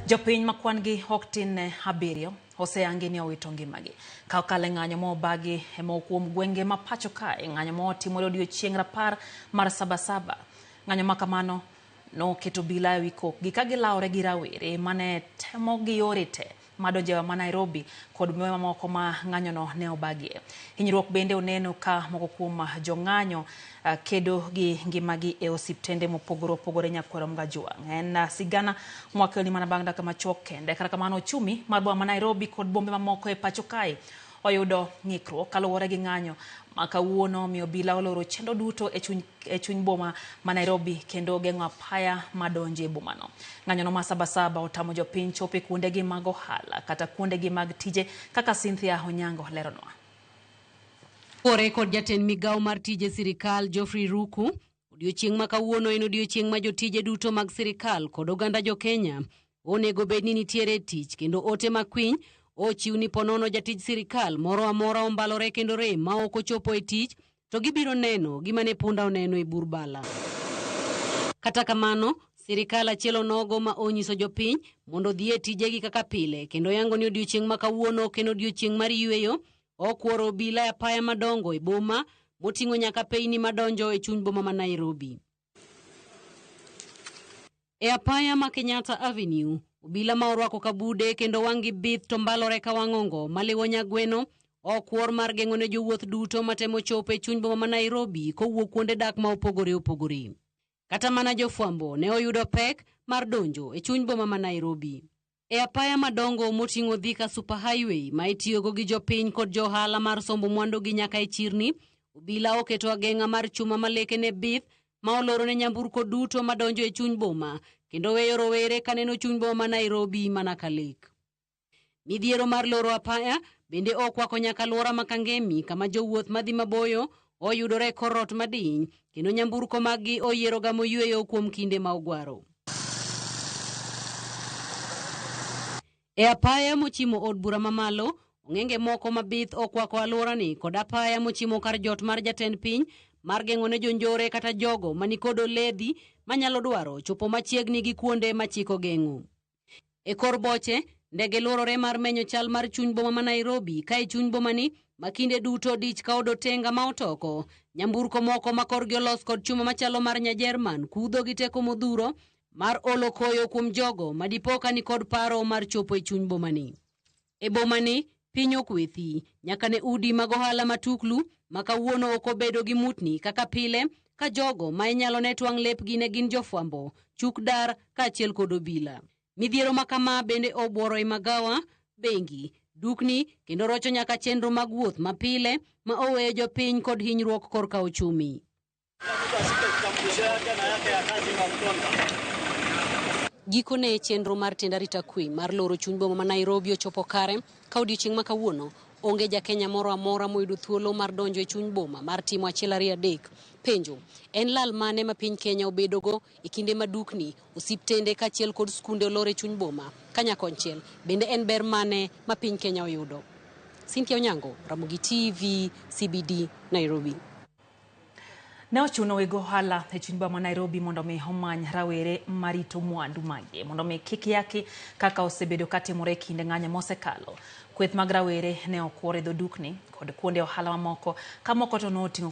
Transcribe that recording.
Jopiny makwangi oktin abirio oseyangi ni owito ngimagi. Kale ng'anyo mobagi kuom gwenge ma pacho kae, ng'anyo motimore odiechieng' rapar mar Sabasaba. Ng'anyo makamano noketo obila ewi kokgi ka gilawore gi rawere mane temo gi yore te madonjo ma Nairobi kod miwe mamoko ma ng'anyono ne obagie. Hinyruok bende oneno ka moko kuom jong'anyo kedo gi ngimagi e osiptende mopogore opogore Nyakwaro Mgajwang'. En sigana mwakeli mana bang' dakika machuok kende. Kata kamano ochumi mar boma ma Nairobi kod bombe mamoko e pacho kae oyudo ng'ikruok kaluwore gi ng'anyo ma kawuono miyo obila oloro chenro duto e chuny boma ma Nairobi kendo geng'o apaya madonjo e bomano. Ng'anyono ma Sabasaba otamo jopiny chopo e kuondegi mag ohala kata kuondegi mag tije kaka Cynthia Onyango leronwa. Kore kod jatend migawo mar tije sirikal Geoffrey Ruku, odiochieng' ma kawuono en odiochieng' ma jotije duto mag sirikal kod oganda jo Kenya onego bed ni nitiere tich kendo ote makwiny ochiw ni ponono jatij sirikal moro amora ombalore kendo rem ma ok ochopo e tich to gibiro neno gima ne punda oneno e Burbala. Kata kamano, sirikal achiel onogo ma onyiso jopiny mondo dhi e tijegi kaka pile kendo yango ni odiochieng' ma kawuono kendo odiochieng' mar yweyo okworo obila e apaya madongo e boma moting'o nyaka peini madonjo e chuny boma ma Nairobi. E apaya ma Kenyatta Avenue, obila ma orwako kabude kendo wang'gi bith to mbalore ka wang'ongo maliwo nyagweno okwor mar geng'o ne jowuoth duto matemo chopo e chuny boma ma Nairobi kowuok kuonde dak ma opogore opogore. Kata mana jofwambo ne oyudo pek mar donjo e chuny boma ma Nairobi. E apaya madongo moting'o Thika Super Highway ma itiyogo gi jopiny kod johala mar sombo mwandu gi nyaka e chirni, obila oketo ageng'a mar chuma maleke ne bith ma oloro ne nyamburko duto madonjo e chuny boma kendo weyo rowere kaneno chuny boma ma Nairobi mana ka lek. Midhiero mar loro apaya bende okwako nyaka alwora ma Kangemi kama jowuoth madhi maboyo oyudore korot madiny kendo nyamburko maggi oyiero ga moyweyo kuom kinde ma ogwaro. E apaya mochimo od bura mamalo, ong'enge moko mabith okwako alworani kod apaya mochimo kar jot mar jatend piny mar geng'o ne jonjore kata jogo manikod oledhi manyalo dwaro chopo machiegni gi kuonde machiko geng'o. E kor boche, ndege lworore mar menyo chal mar chuny boma ma Nairobi ka e chuny boma ni makinde duto dich ka odotenga ma otoko, nyamburko moko ma korgi olos kod chuma machalo mar nya-Jerman kudho gi teko modhuro mar olo koyo kuom jogo madipoka ni kod paro mar chopo e chuny boma ni. E boma ni, piny okwethi, nyaka ne udi mag ohala matuklu ma kawuono ok obedo gi mutni kaka pile ka jogo ma inyalo ne twang' lepgi ne gin jofwambo, chuk dar kaachiel kod obila. Midhiero makama bende obuoro e magawa, bengi, dukni kendo rocho nyaka chenro mag wuoth mapile ma oweyo jopiny kod hinyruok korka ochumi. Gikone chenro mar tend arita kwe mar loro chuny boma ma Nairobi ochopo kare ka odiochieng' ma kawuono onge ja Kenya moro amora moyudo thuolo mar donjo e chuny boma mar timo 1, 2, 3. Penjo, en lal mane ma piny Kenya obedogo e kinde madukni, osiptende kaachiel kod skunde olor e chuny boma kanya konchiel bende en ber mane ma piny Kenya oyudo? Cynthia Onyango, Ramogi TV, CBD, Nairobi. Ne ochuno weg ohala e chuny boma Nairobi mondo mi omany rawere marito mwandu magi mondo mi kik yaki kaka osebedo katimore kinde ng'anyo mosekalo. Kweth mag rawere ne okwore dho dukni kod kuonde ohala mamoko ka moko to noting'o